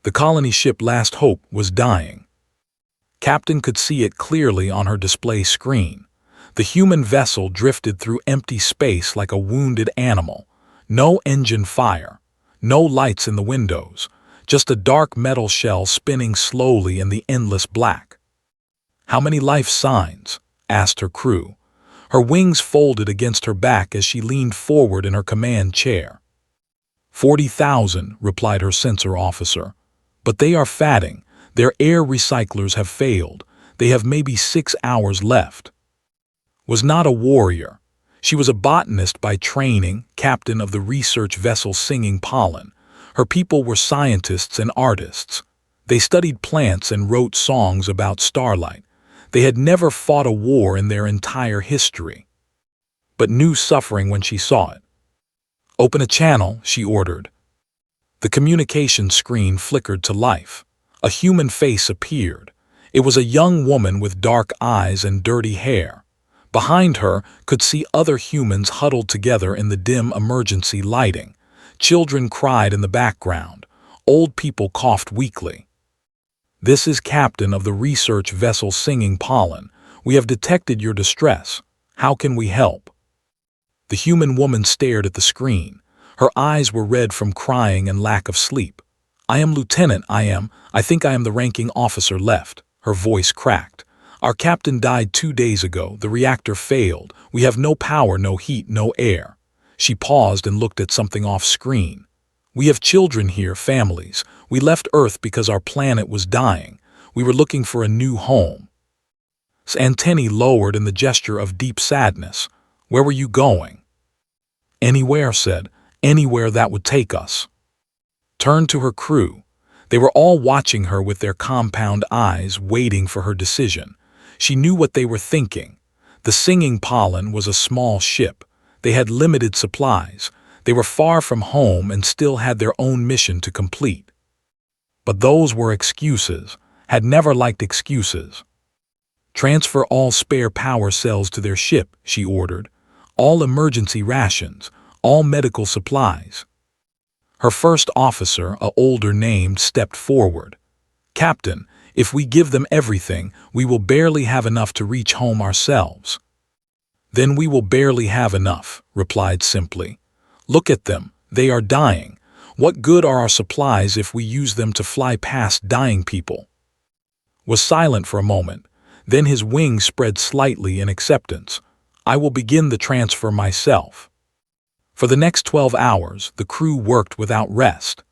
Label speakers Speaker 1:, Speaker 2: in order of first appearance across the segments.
Speaker 1: The colony ship Last Hope was dying. Captain could see it clearly on her display screen. The human vessel drifted through empty space like a wounded animal. No engine fire, no lights in the windows, just a dark metal shell spinning slowly in the endless black. "How many life signs?" asked her crew. Her wings folded against her back as she leaned forward in her command chair. 40,000, replied her sensor officer. "But they are fatting. Their air recyclers have failed. They have maybe 6 hours left." Was not a warrior. She was a botanist by training, captain of the research vessel Singing Pollen. Her people were scientists and artists. They studied plants and wrote songs about starlight. They had never fought a war in their entire history, but knew suffering when she saw it. "Open a channel," she ordered. The communication screen flickered to life. A human face appeared. It was a young woman with dark eyes and dirty hair. Behind her could see other humans huddled together in the dim emergency lighting. Children cried in the background. Old people coughed weakly. "This is captain of the research vessel Singing Pollen. We have detected your distress. How can we help?" The human woman stared at the screen. Her eyes were red from crying and lack of sleep. "I am Lieutenant, I think I am the ranking officer left." Her voice cracked. "Our captain died 2 days ago. The reactor failed. We have no power, no heat, no air." She paused and looked at something off screen. "We have children here, families. We left Earth because our planet was dying. We were looking for a new home." His antennae lowered in the gesture of deep sadness. "Where were you going?" "Anywhere," said. "Anywhere that would take us." Turned to her crew. They were all watching her with their compound eyes, waiting for her decision. She knew what they were thinking. The Singing Pollen was a small ship. They had limited supplies. They were far from home and still had their own mission to complete. But those were excuses. Had never liked excuses. "Transfer all spare power cells to their ship," she ordered. "All emergency rations, all medical supplies." Her first officer, a older named, stepped forward. "Captain, if we give them everything, we will barely have enough to reach home ourselves." "Then we will barely have enough," replied simply. "Look at them, they are dying. What good are our supplies if we use them to fly past dying people?" Was silent for a moment. Then his wings spread slightly in acceptance. "I will begin the transfer myself." For the next 12 hours, the crew worked without rest.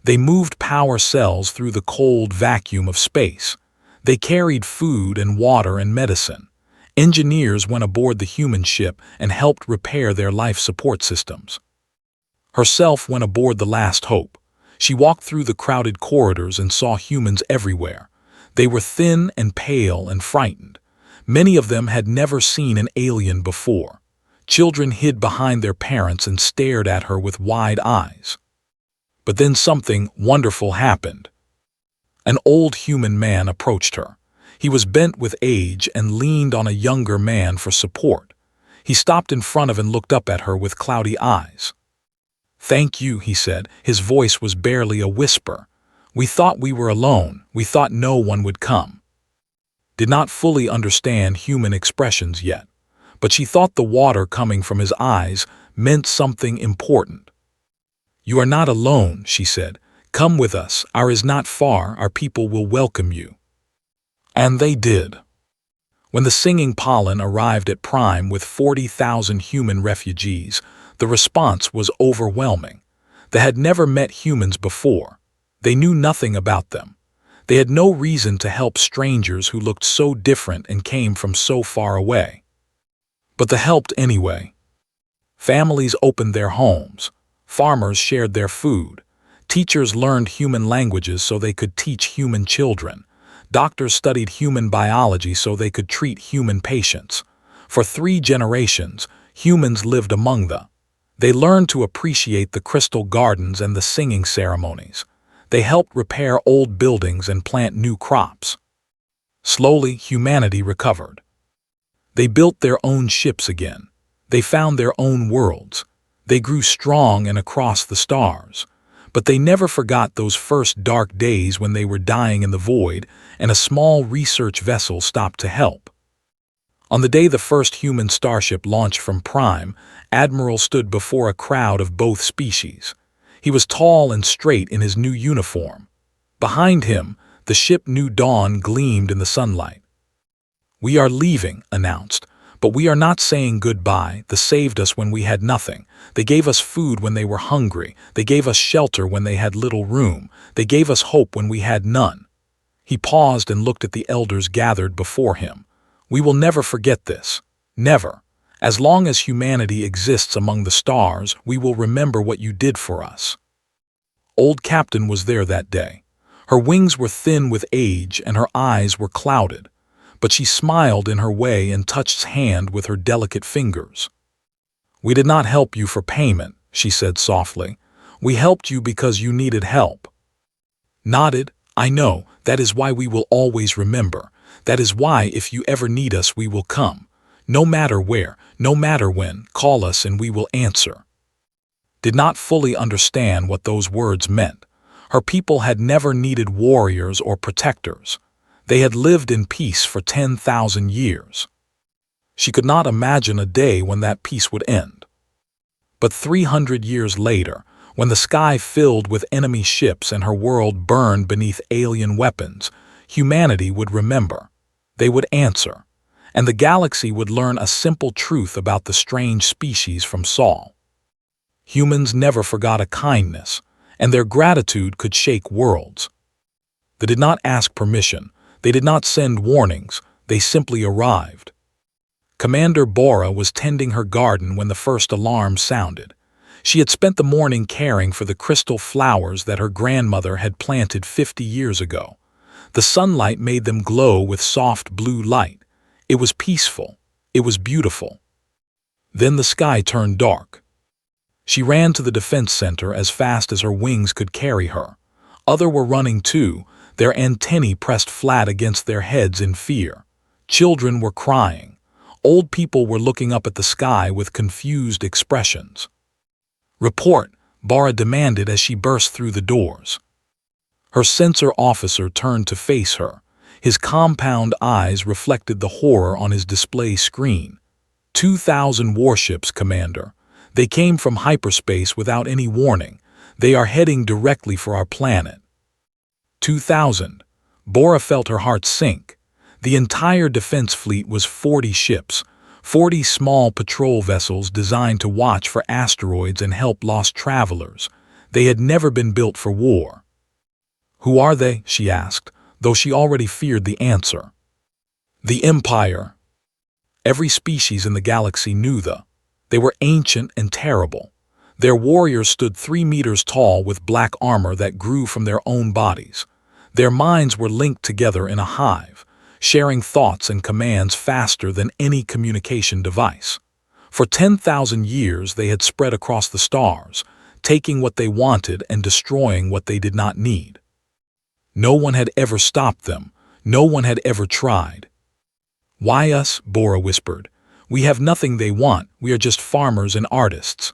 Speaker 1: They moved power cells through the cold vacuum of space. They carried food and water and medicine. Engineers went aboard the human ship and helped repair their life support systems. Herself went aboard the Last Hope. She walked through the crowded corridors and saw humans everywhere. They were thin and pale and frightened. Many of them had never seen an alien before. Children hid behind their parents and stared at her with wide eyes. But then something wonderful happened. An old human man approached her. He was bent with age and leaned on a younger man for support. He stopped in front of and looked up at her with cloudy eyes. "Thank you," he said. His voice was barely a whisper. "We thought we were alone. We thought no one would come." Did not fully understand human expressions yet, but she thought the water coming from his eyes meant something important. "You are not alone," she said. "Come with us. Our is not far. Our people will welcome you." And they did. When the Singing Pollen arrived at Prime with 40,000 human refugees, the response was overwhelming. They had never met humans before. They knew nothing about them. They had no reason to help strangers who looked so different and came from so far away. But they helped anyway. Families opened their homes. Farmers shared their food. Teachers learned human languages so they could teach human children. Doctors studied human biology so they could treat human patients. For 3 generations, humans lived among them. They learned to appreciate the crystal gardens and the singing ceremonies. They helped repair old buildings and plant new crops. Slowly, humanity recovered. They built their own ships again. They found their own worlds. They grew strong and across the stars. But they never forgot those first dark days when they were dying in the void and a small research vessel stopped to help. On the day the first human starship launched from Prime, Admiral stood before a crowd of both species. He was tall and straight in his new uniform. Behind him, the ship New Dawn gleamed in the sunlight. "We are leaving," announced, "but we are not saying goodbye. They saved us when we had nothing. They gave us food when they were hungry. They gave us shelter when they had little room. They gave us hope when we had none." He paused and looked at the elders gathered before him. "We will never forget this. Never. As long as humanity exists among the stars, we will remember what you did for us." Old Captain was there that day. Her wings were thin with age and her eyes were clouded, but she smiled in her way and touched his hand with her delicate fingers. "We did not help you for payment," she said softly. "We helped you because you needed help." Nodded. "I know. That is why we will always remember. That is why if you ever need us we will come. No matter where, no matter when, call us and we will answer." Did not fully understand what those words meant. Her people had never needed warriors or protectors. They had lived in peace for 10,000 years. She could not imagine a day when that peace would end. But 300 years later, when the sky filled with enemy ships and her world burned beneath alien weapons, humanity would remember. They would answer. And the galaxy would learn a simple truth about the strange species from Saul. Humans never forgot a kindness, and their gratitude could shake worlds. They did not ask permission. They did not send warnings. They simply arrived. Commander Bora was tending her garden when the first alarm sounded. She had spent the morning caring for the crystal flowers that her grandmother had planted 50 years ago. The sunlight made them glow with soft blue light. It was peaceful. It was beautiful. Then the sky turned dark. She ran to the defense center as fast as her wings could carry her. Others were running too, their antennae pressed flat against their heads in fear. Children were crying. Old people were looking up at the sky with confused expressions. "Report," Bora demanded as she burst through the doors. Her sensor officer turned to face her. His compound eyes reflected the horror on his display screen. 2,000 warships, Commander. They came from hyperspace without any warning. They are heading directly for our planet. 2,000. Bora felt her heart sink. The entire defense fleet was 40 ships, 40 small patrol vessels designed to watch for asteroids and help lost travelers. They had never been built for war. "Who are they?" she asked, though she already feared the answer. "The Empire." Every species in the galaxy knew They were ancient and terrible. Their warriors stood 3 meters tall with black armor that grew from their own bodies. Their minds were linked together in a hive, sharing thoughts and commands faster than any communication device. For 10,000 years they had spread across the stars, taking what they wanted and destroying what they did not need. No one had ever stopped them. No one had ever tried. "Why us?" Bora whispered. "We have nothing they want. We are just farmers and artists."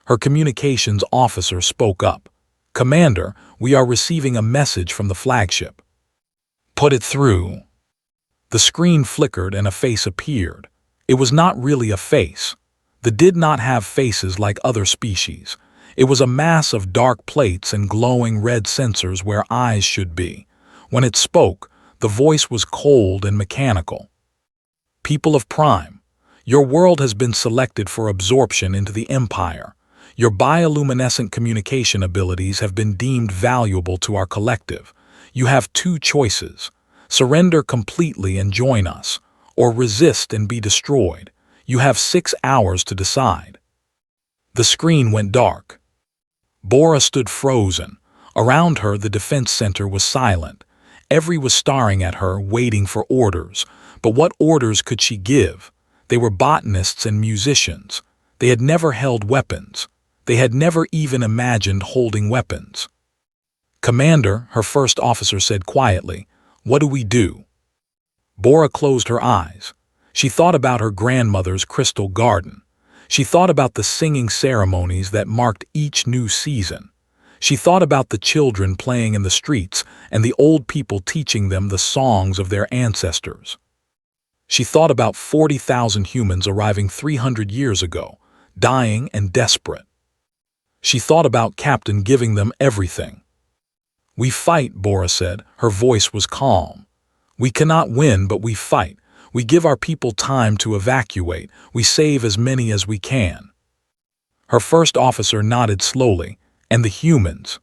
Speaker 1: Her communications officer spoke up. "Commander, we are receiving a message from the flagship." "Put it through." The screen flickered and a face appeared. It was not really a face. They did not have faces like other species. It was a mass of dark plates and glowing red sensors where eyes should be. When it spoke, the voice was cold and mechanical. "People of Prime, your world has been selected for absorption into the Empire. Your bioluminescent communication abilities have been deemed valuable to our collective. You have 2 choices. Surrender completely and join us, or resist and be destroyed. You have 6 hours to decide." The screen went dark. Bora stood frozen. Around her, the defense center was silent. Everyone was staring at her, waiting for orders. But what orders could she give? They were botanists and musicians. They had never held weapons. They had never even imagined holding weapons. "Commander," her first officer said quietly, "what do we do?" Bora closed her eyes. She thought about her grandmother's crystal garden. She thought about the singing ceremonies that marked each new season. She thought about the children playing in the streets and the old people teaching them the songs of their ancestors. She thought about 40,000 humans arriving 300 years ago, dying and desperate. She thought about Captain giving them everything. "We fight," Bora said. Her voice was calm. "We cannot win, but we fight. We give our people time to evacuate. We save as many as we can." Her first officer nodded slowly. "And the humans?"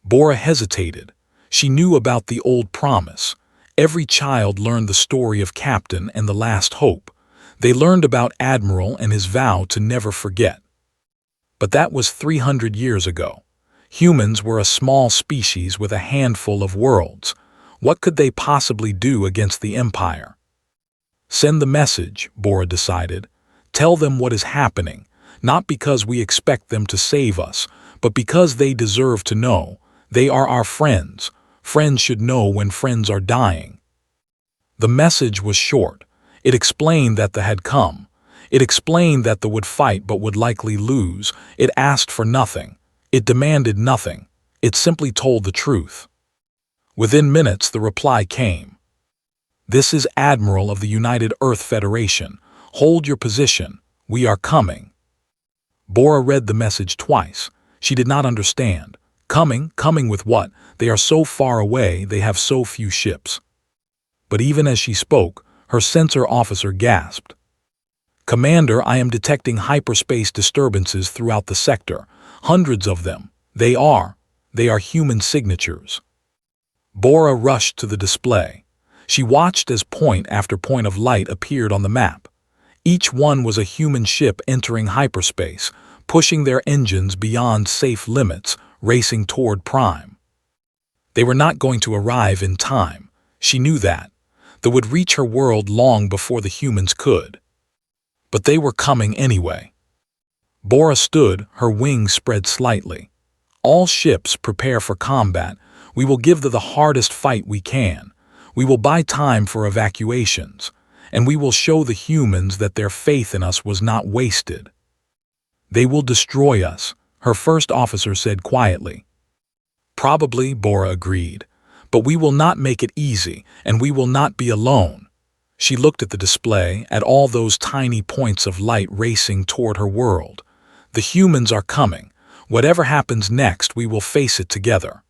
Speaker 1: Bora hesitated. She knew about the old promise. Every child learned the story of Captain and the Last Hope. They learned about Admiral and his vow to never forget. But that was 300 years ago. Humans were a small species with a handful of worlds. What could they possibly do against the Empire? "Send the message," Bora decided. "Tell them what is happening, not because we expect them to save us, but because they deserve to know. They are our friends. Friends should know when friends are dying." The message was short. It explained that the had come. It explained that the would fight but would likely lose. It asked for nothing. It demanded nothing. It simply told the truth. Within minutes, the reply came. "This is Admiral of the United Earth Federation. Hold your position. We are coming." Bora read the message twice. She did not understand. Coming? Coming with what? They are so far away, they have so few ships. But even as she spoke, her sensor officer gasped. "Commander, I am detecting hyperspace disturbances throughout the sector. Hundreds of them. They are human signatures." Bora rushed to the display. She watched as point after point of light appeared on the map. Each one was a human ship entering hyperspace, pushing their engines beyond safe limits, racing toward Prime. They were not going to arrive in time. She knew that. They would reach her world long before the humans could. But they were coming anyway. Bora stood, her wings spread slightly. "All ships, prepare for combat. We will give the hardest fight we can. We will buy time for evacuations. And we will show the humans that their faith in us was not wasted." "They will destroy us," her first officer said quietly. "Probably," Bora agreed. "But we will not make it easy, and we will not be alone." She looked at the display, at all those tiny points of light racing toward her world. "The humans are coming. Whatever happens next, we will face it together."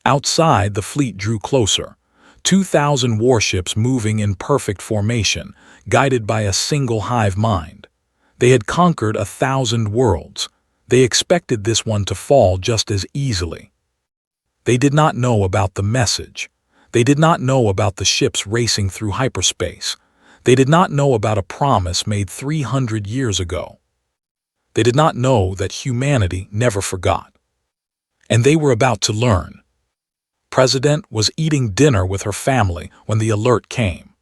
Speaker 1: Outside, the fleet drew closer. 2,000 warships moving in perfect formation, guided by a single hive mind. They had conquered 1,000 worlds. They expected this one to fall just as easily. They did not know about the message. They did not know about the ships racing through hyperspace. They did not know about a promise made 300 years ago. They did not know that humanity never forgot. And they were about to learn. President was eating dinner with her family when the alert came.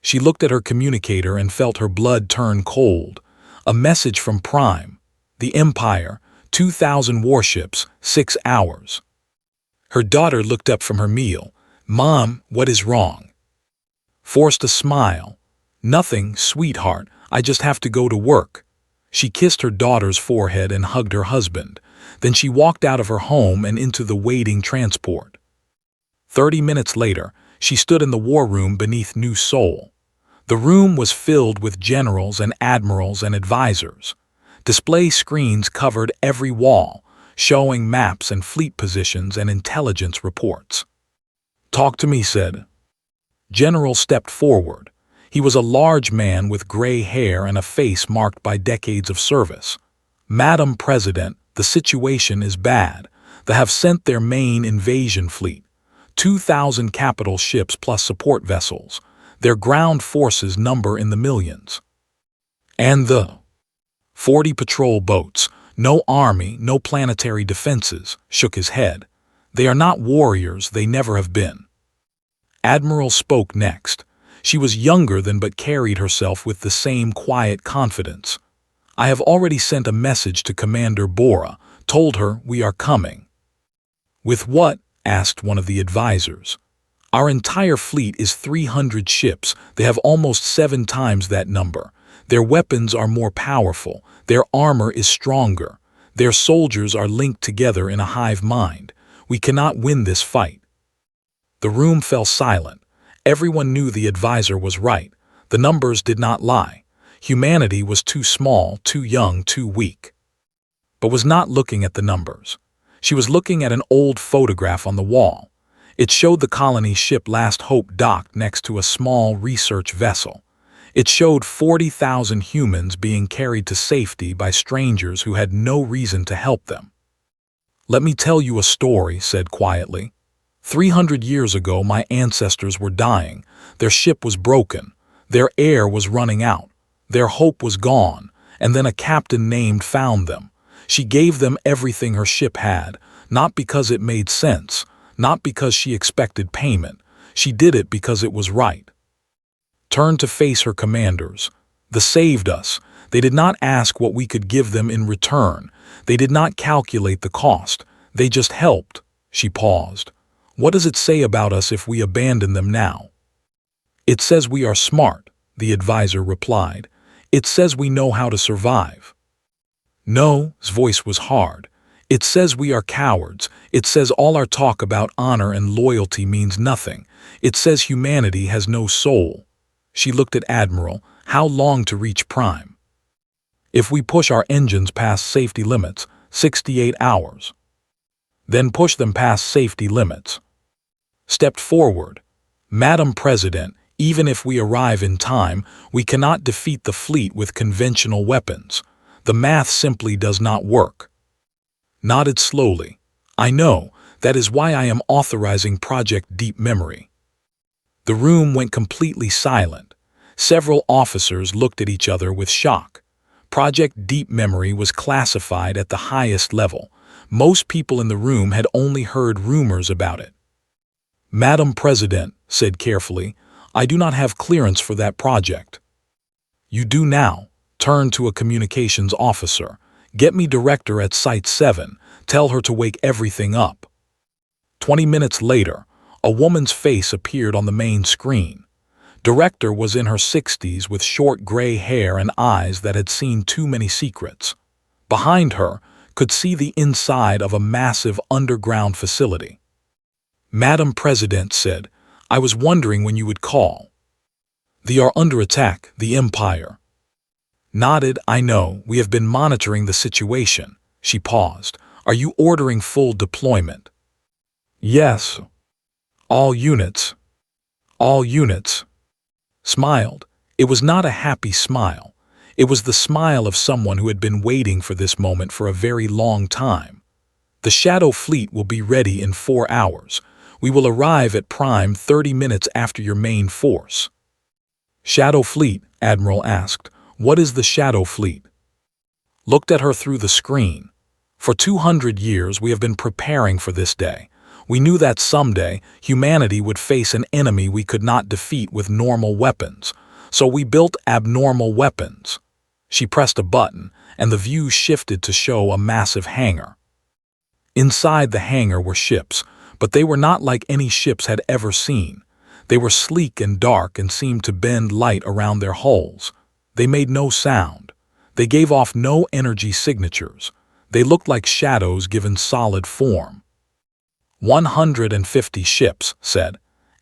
Speaker 1: She looked at her communicator and felt her blood turn cold. A message from Prime. "The Empire, 2,000 warships, 6 hours." Her daughter looked up from her meal. "Mom, what is wrong?" Forced a smile. "Nothing, sweetheart. I just have to go to work." She kissed her daughter's forehead and hugged her husband. Then she walked out of her home and into the waiting transport. 30 minutes later, she stood in the war room beneath New Seoul. The room was filled with generals and admirals and advisors. Display screens covered every wall, showing maps and fleet positions and intelligence reports. "Talk to me," said. General stepped forward. He was a large man with gray hair and a face marked by decades of service. "Madam President, the situation is bad. They have sent their main invasion fleet. 2,000 capital ships plus support vessels. Their ground forces number in the millions. And the 40 patrol boats, no army, no planetary defenses," shook his head. "They are not warriors, they never have been." Admiral spoke next. She was younger than but carried herself with the same quiet confidence. "I have already sent a message to Commander Bora, told her we are coming." "With what?" asked one of the advisors. "Our entire fleet is 300 ships. They have almost 7 times that number. Their weapons are more powerful. Their armor is stronger. Their soldiers are linked together in a hive mind. We cannot win this fight." The room fell silent. Everyone knew the advisor was right. The numbers did not lie. Humanity was too small, too young, too weak. But was not looking at the numbers. She was looking at an old photograph on the wall. It showed the colony ship Last Hope docked next to a small research vessel. It showed 40,000 humans being carried to safety by strangers who had no reason to help them. "Let me tell you a story," said quietly. 300 years ago, my ancestors were dying. Their ship was broken. Their air was running out. Their hope was gone. And then a captain named found them. She gave them everything her ship had, not because it made sense, not because she expected payment. She did it because it was right. Turned to face her commanders. They saved us. They did not ask what we could give them in return. They did not calculate the cost. They just helped. She paused. "What does it say about us if we abandon them now?" "It says we are smart," the advisor replied. "It says we know how to survive." No, his voice was hard. "It says we are cowards. It says all our talk about honor and loyalty means nothing. It says humanity has no soul." She looked at Admiral. "How long to reach Prime?" "If we push our engines past safety limits, 68 hours. Then push them past safety limits." Stepped forward. "Madam President, even if we arrive in time, we cannot defeat the fleet with conventional weapons. The math simply does not work." Nodded slowly. "I know. That is why I am authorizing Project Deep Memory." The room went completely silent. Several officers looked at each other with shock. Project Deep Memory was classified at the highest level. Most people in the room had only heard rumors about it. "Madam President," said carefully, "I do not have clearance for that project." "You do now." Turned to a communications officer. "Get me Director at Site 7. Tell her to wake everything up." 20 minutes later, a woman's face appeared on the main screen. Director was in her 60s with short gray hair and eyes that had seen too many secrets. Behind her, could see the inside of a massive underground facility. "Madam President," said, "I was wondering when you would call." "They are under attack, the Empire." Nodded. "I know, we have been monitoring the situation." She paused. "Are you ordering full deployment?" "Yes." "All units." "All units." Smiled. It was not a happy smile. It was the smile of someone who had been waiting for this moment for a very long time. "The Shadow Fleet will be ready in 4 hours. We will arrive at Prime 30 minutes after your main force." "Shadow Fleet?" Admiral asked. "What is the Shadow Fleet?" Looked at her through the screen. "For 200 years we have been preparing for this day. We knew that someday humanity would face an enemy we could not defeat with normal weapons. So we built abnormal weapons." She pressed a button, and the view shifted to show a massive hangar. Inside the hangar were ships, but they were not like any ships had ever seen. They were sleek and dark and seemed to bend light around their hulls. They made no sound. They gave off no energy signatures. They looked like shadows given solid form. 150 ships, said,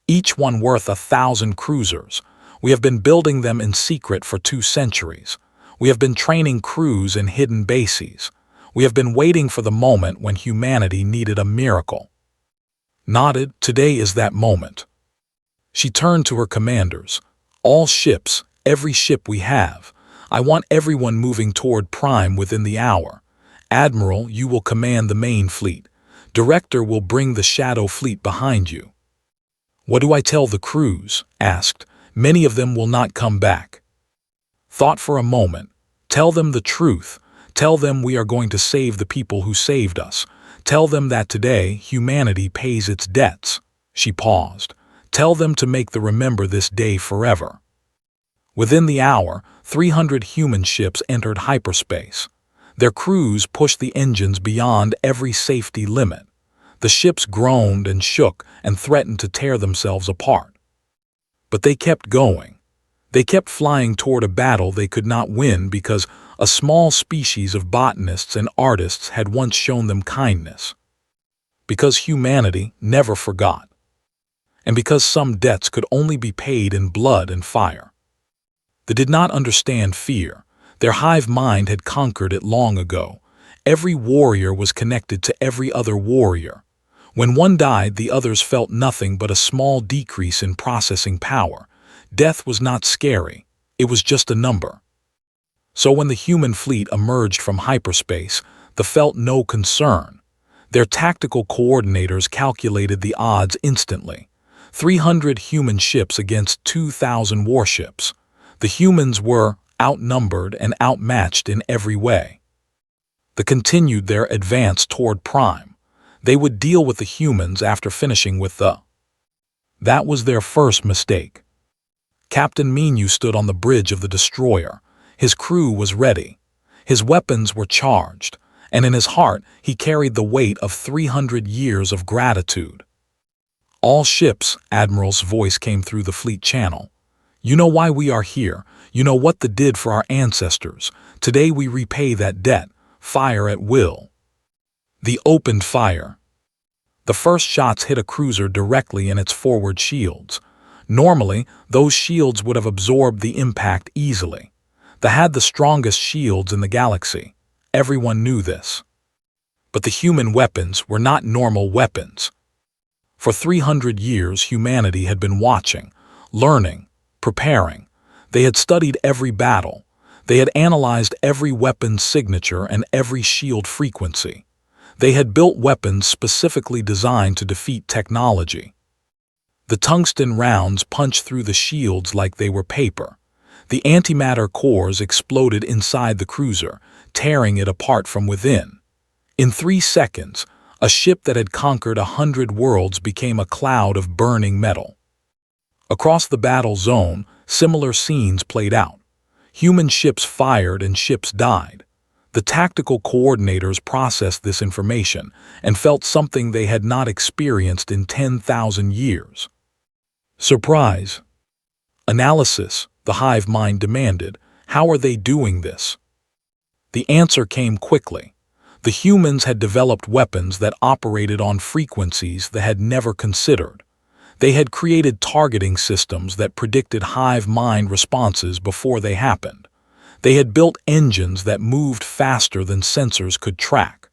Speaker 1: each one worth 1,000 cruisers. We have been building them in secret for 2 centuries. We have been training crews in hidden bases. We have been waiting for the moment when humanity needed a miracle. Nodded. Today is that moment. She turned to her commanders. All ships, every ship we have. I want everyone moving toward Prime within the hour. Admiral, you will command the main fleet. Director will bring the Shadow Fleet behind you. What do I tell the crews? Asked. Many of them will not come back. Thought for a moment. Tell them the truth. Tell them we are going to save the people who saved us. Tell them that today humanity pays its debts. She paused. Tell them to make them remember this day forever. Within the hour, 300 human ships entered hyperspace. Their crews pushed the engines beyond every safety limit. The ships groaned and shook and threatened to tear themselves apart. But they kept going. They kept flying toward a battle they could not win because A small species of botanists and artists had once shown them kindness. Because humanity never forgot. And because some debts could only be paid in blood and fire. They did not understand fear. Their hive mind had conquered it long ago. Every warrior was connected to every other warrior. When one died, the others felt nothing but a small decrease in processing power. Death was not scary. It was just a number. So when the human fleet emerged from hyperspace, they felt no concern. Their tactical coordinators calculated the odds instantly. 300 human ships against 2,000 warships. The humans were outnumbered and outmatched in every way. They continued their advance toward Prime. They would deal with the humans after finishing with the. That was their first mistake. Captain Menu stood on the bridge of the destroyer. His crew was ready. His weapons were charged, and in his heart he carried the weight of 300 years of gratitude. All ships, Admiral's voice came through the fleet channel. You know why we are here. You know what they did for our ancestors. Today we repay that debt. Fire at will. They opened fire. The first shots hit a cruiser directly in its forward shields. Normally, those shields would have absorbed the impact easily. They had the strongest shields in the galaxy. Everyone knew this. But the human weapons were not normal weapons. For 300 years, humanity had been watching, learning, preparing. They had studied every battle. They had analyzed every weapon's signature and every shield frequency. They had built weapons specifically designed to defeat technology. The tungsten rounds punched through the shields like they were paper. The antimatter cores exploded inside the cruiser, tearing it apart from within. In 3 seconds, a ship that had conquered 100 worlds became a cloud of burning metal. Across the battle zone, similar scenes played out. Human ships fired and ships died. The tactical coordinators processed this information and felt something they had not experienced in 10,000 years. Surprise. Analysis, the hive mind demanded. How are they doing this? The answer came quickly. The humans had developed weapons that operated on frequencies they had never considered. They had created targeting systems that predicted hive mind responses before they happened. They had built engines that moved faster than sensors could track.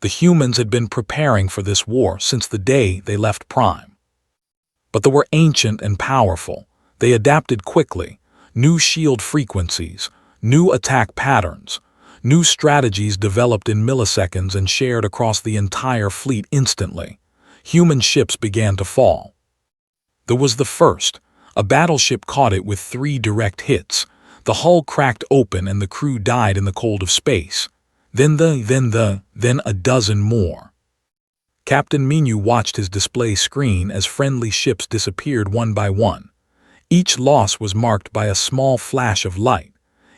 Speaker 1: The humans had been preparing for this war since the day they left Prime. But they were ancient and powerful. They adapted quickly. New shield frequencies, new attack patterns, new strategies developed in milliseconds and shared across the entire fleet instantly. Human ships began to fall. There was the first. A battleship caught it with 3 direct hits. The hull cracked open and the crew died in the cold of space. Then a dozen more. Captain Menu watched his display screen as friendly ships disappeared one by one. Each loss was marked by a small flash of light.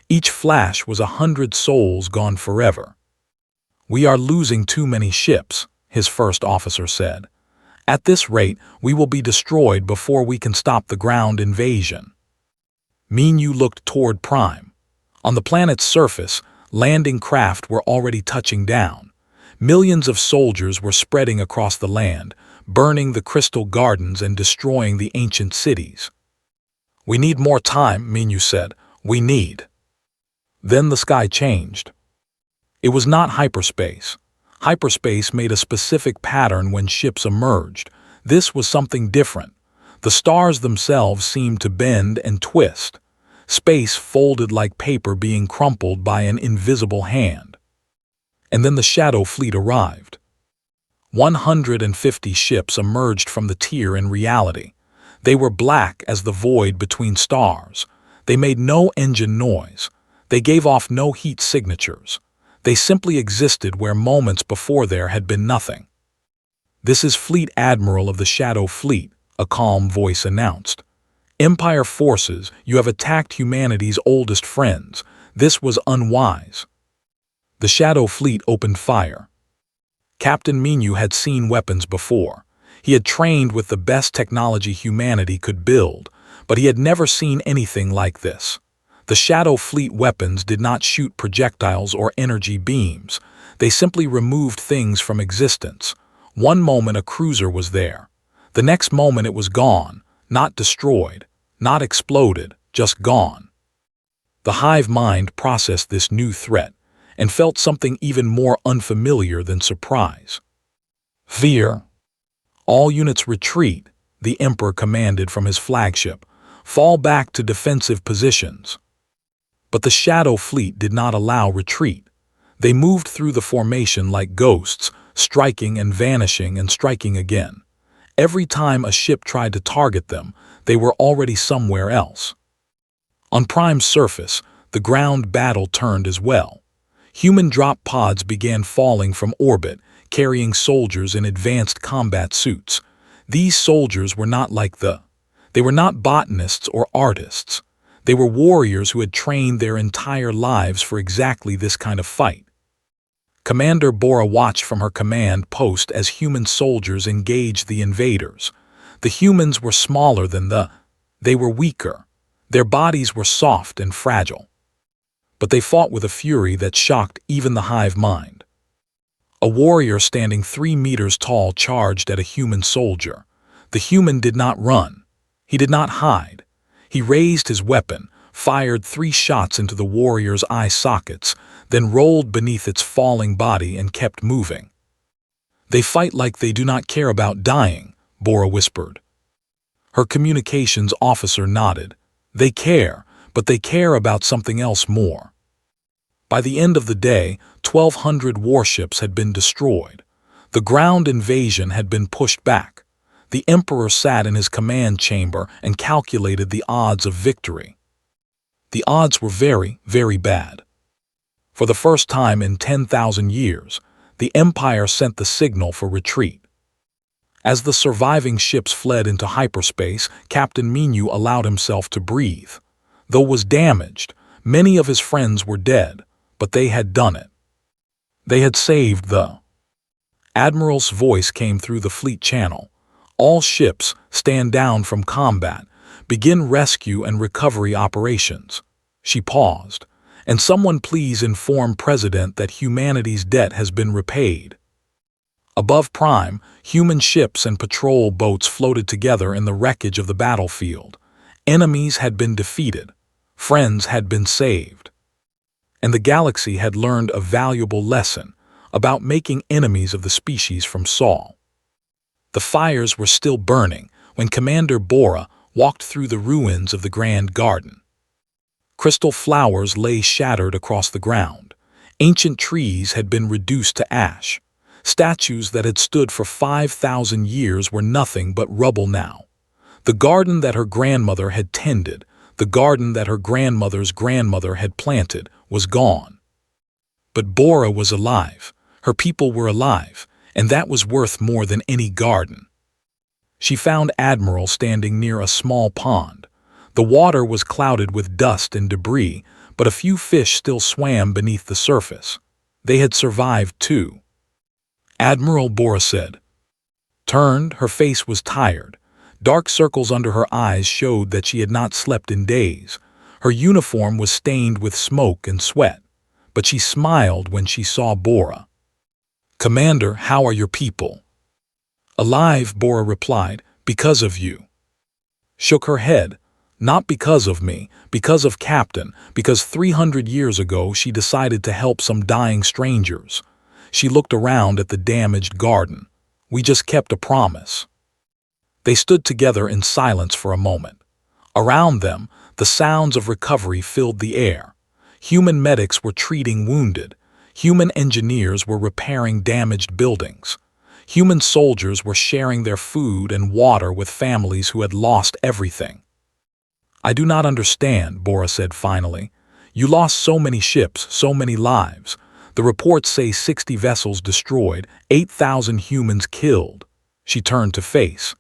Speaker 1: Each flash was 100 souls gone forever. We are losing too many ships, his first officer said. At this rate, we will be destroyed before we can stop the ground invasion. Menu looked toward Prime. On the planet's surface, landing craft were already touching down. Millions of soldiers were spreading across the land, burning the crystal gardens and destroying the ancient cities. We need more time, Menu said. We need. Then the sky changed. It was not hyperspace. Hyperspace made a specific pattern when ships emerged. This was something different. The stars themselves seemed to bend and twist. Space folded like paper being crumpled by an invisible hand. And then the Shadow Fleet arrived. 150 ships emerged from the tier in reality. They were black as the void between stars. They made no engine noise. They gave off no heat signatures. They simply existed where moments before there had been nothing. This is Fleet Admiral of the Shadow Fleet, a calm voice announced. Empire forces, you have attacked humanity's oldest friends. This was unwise. The Shadow Fleet opened fire. Captain Menu had seen weapons before. He had trained with the best technology humanity could build, but he had never seen anything like this. The Shadow Fleet weapons did not shoot projectiles or energy beams. They simply removed things from existence. One moment a cruiser was there. The next moment it was gone, not destroyed, not exploded, just gone. The hive mind processed this new threat and felt something even more unfamiliar than surprise. Fear. All units retreat, the Emperor commanded from his flagship. Fall back to defensive positions. But the Shadow Fleet did not allow retreat. They moved through the formation like ghosts, striking and vanishing and striking again. Every time a ship tried to target them, they were already somewhere else. On Prime's surface, the ground battle turned as well. Human drop pods began falling from orbit, carrying soldiers in advanced combat suits. These soldiers were not like they were not botanists or artists. They were warriors who had trained their entire lives for exactly this kind of fight. Commander Bora watched from her command post as human soldiers engaged the invaders. The humans were smaller than they were weaker. Their bodies were soft and fragile. But they fought with a fury that shocked even the hive mind. A warrior standing 3 meters tall charged at a human soldier. The human did not run. He did not hide. He raised his weapon, fired 3 shots into the warrior's eye sockets, then rolled beneath its falling body and kept moving. "They fight like they do not care about dying," Bora whispered. Her communications officer nodded. "They care, but they care about something else more." By the end of the day, 1,200 warships had been destroyed. The ground invasion had been pushed back. The Emperor sat in his command chamber and calculated the odds of victory. The odds were very, very bad. For the first time in 10,000 years, the Empire sent the signal for retreat. As the surviving ships fled into hyperspace, Captain Minu allowed himself to breathe. Though was damaged, many of his friends were dead, but they had done it. They had saved the Admiral's voice came through the fleet channel. "All ships, stand down from combat. Begin rescue and recovery operations." She paused. "And someone please inform President that humanity's debt has been repaid." Above Prime, human ships and patrol boats floated together in the wreckage of the battlefield. Enemies had been defeated. Friends had been saved. And the galaxy had learned a valuable lesson about making enemies of the species from Saul. The fires were still burning when Commander Bora walked through the ruins of the Grand Garden. Crystal flowers lay shattered across the ground. Ancient trees had been reduced to ash. Statues that had stood for 5,000 years were nothing but rubble now. The garden that her grandmother had tended, the garden that her grandmother's grandmother had planted, was gone. But Bora was alive. Her people were alive, and that was worth more than any garden. She found Admiral standing near a small pond. The water was clouded with dust and debris, but a few fish still swam beneath the surface. They had survived too. "Admiral," Bora said. Turned, her face was tired. Dark circles under her eyes showed that she had not slept in days. Her uniform was stained with smoke and sweat, but she smiled when she saw Bora. "Commander, how are your people?" "Alive," Bora replied, "because of you." Shook her head. "Not because of me, because of Captain, because 300 years ago she decided to help some dying strangers." She looked around at the damaged garden. "We just kept a promise." They stood together in silence for a moment. Around them, the sounds of recovery filled the air. Human medics were treating wounded. Human engineers were repairing damaged buildings. Human soldiers were sharing their food and water with families who had lost everything. "I do not understand," Bora said finally. "You lost so many ships, so many lives. The reports say 60 vessels destroyed, 8,000 humans killed." She turned to face.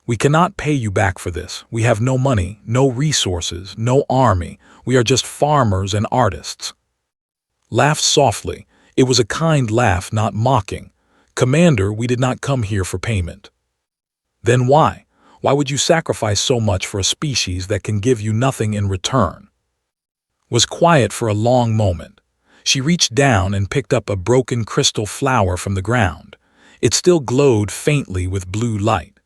Speaker 1: "We cannot pay you back for this. We have no money, no resources, no army. We are just farmers and artists." Laughed softly. It was a kind laugh, not mocking. "Commander, we did not come here for payment." "Then why? Why would you sacrifice so much for a species that can give you nothing in return?" was quiet for a long moment. She reached down and picked up a broken crystal flower from the ground. It still glowed faintly with blue light.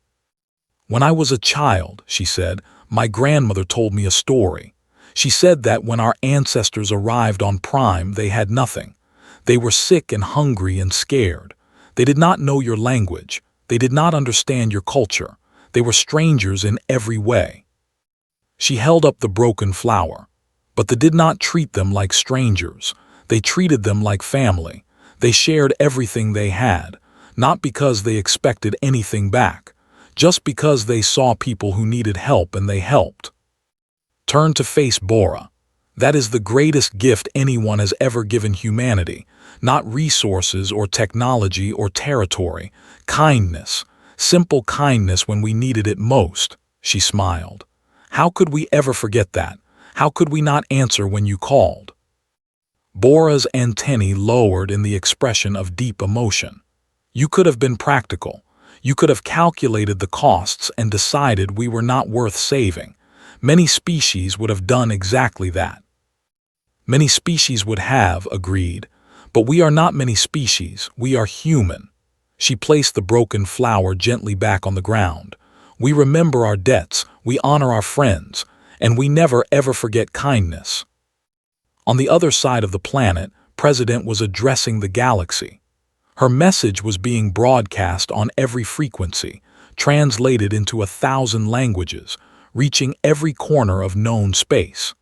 Speaker 1: "When I was a child," she said, "my grandmother told me a story. She said that when our ancestors arrived on Prime, they had nothing. They were sick and hungry and scared. They did not know your language. They did not understand your culture. They were strangers in every way." She held up the broken flower. But they did not treat them like strangers. They treated them like family. They shared everything they had, not because they expected anything back, just because they saw people who needed help and they helped. Turn to face Bora. That is the greatest gift anyone has ever given humanity, not resources or technology or territory. Kindness, simple kindness when we needed it most, she smiled. How could we ever forget that? How could we not answer when you called? Bora's antennae lowered in the expression of deep emotion. You could have been practical. You could have calculated the costs and decided we were not worth saving. Many species would have done exactly that. Many species would have, agreed, but we are not many species, we are human. She placed the broken flower gently back on the ground. We remember our debts, we honor our friends, and we never ever forget kindness. On the other side of the planet, President was addressing the galaxy. Her message was being broadcast on every frequency, translated into 1,000 languages, reaching every corner of known space.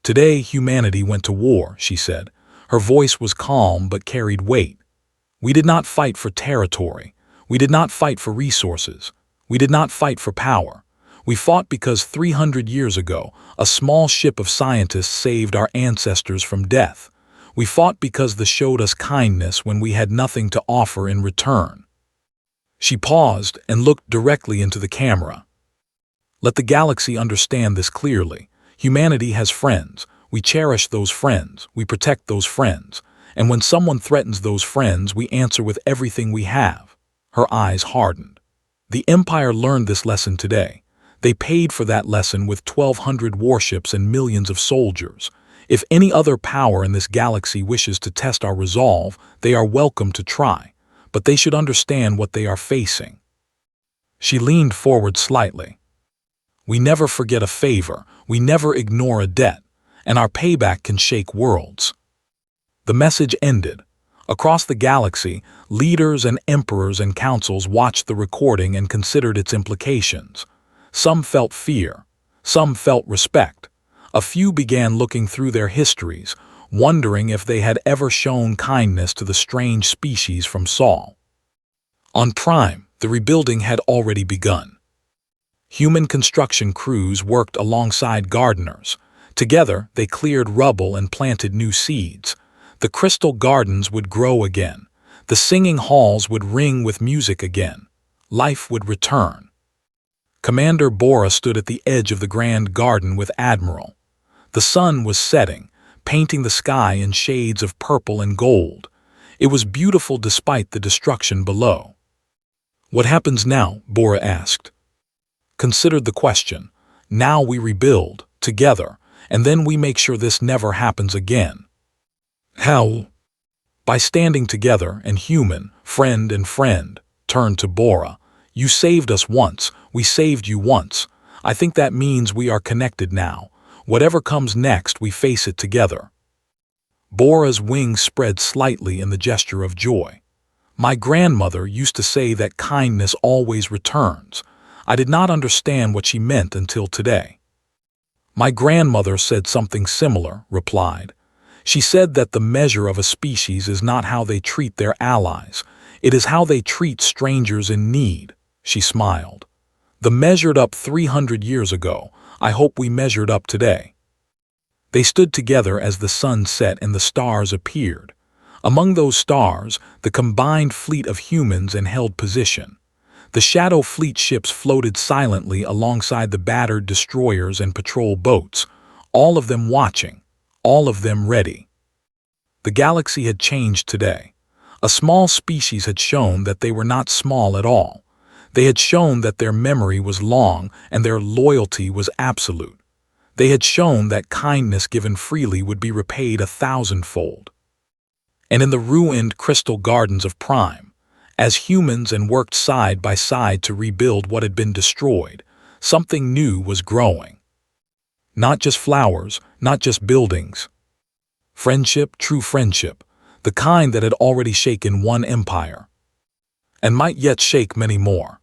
Speaker 1: Today, humanity went to war, she said. Her voice was calm but carried weight. We did not fight for territory. We did not fight for resources. We did not fight for power. We fought because 300 years ago, a small ship of scientists saved our ancestors from death. We fought because they showed us kindness when we had nothing to offer in return. She paused and looked directly into the camera. Let the galaxy understand this clearly. Humanity has friends. We cherish those friends. We protect those friends. And when someone threatens those friends, we answer with everything we have. Her eyes hardened. The Empire learned this lesson today. They paid for that lesson with 1,200 warships and millions of soldiers. If any other power in this galaxy wishes to test our resolve, they are welcome to try, but they should understand what they are facing. She leaned forward slightly. We never forget a favor, we never ignore a debt, and our payback can shake worlds. The message ended. Across the galaxy, leaders and emperors and councils watched the recording and considered its implications. Some felt fear. Some felt respect. A few began looking through their histories, wondering if they had ever shown kindness to the strange species from Sol. On Prime, the rebuilding had already begun. Human construction crews worked alongside gardeners. Together, they cleared rubble and planted new seeds. The crystal gardens would grow again. The singing halls would ring with music again. Life would return. Commander Bora stood at the edge of the grand garden with Admiral. The sun was setting, painting the sky in shades of purple and gold. It was beautiful despite the destruction below. What happens now? Bora asked. Considered the question. Now we rebuild, together, and then we make sure this never happens again. How? By standing together and human, friend, turned to Bora. You saved us once, we saved you once. I think that means we are connected now. Whatever comes next, we face it together. Bora's wings spread slightly in the gesture of joy. My grandmother used to say that kindness always returns. I did not understand what she meant until today. My grandmother said something similar, replied. She said that the measure of a species is not how they treat their allies. It is how they treat strangers in need. She smiled. The measured up 300 years ago. I hope we measured up today. They stood together as the sun set and the stars appeared. Among those stars, the combined fleet of humans held position. The Shadow Fleet ships floated silently alongside the battered destroyers and patrol boats, all of them watching, all of them ready. The galaxy had changed today. A small species had shown that they were not small at all. They had shown that their memory was long and their loyalty was absolute. They had shown that kindness given freely would be repaid 1,000-fold. And in the ruined crystal gardens of Prime, as humans and worked side by side to rebuild what had been destroyed, something new was growing. Not just flowers, not just buildings. Friendship, true friendship, the kind that had already shaken one empire, and might yet shake many more.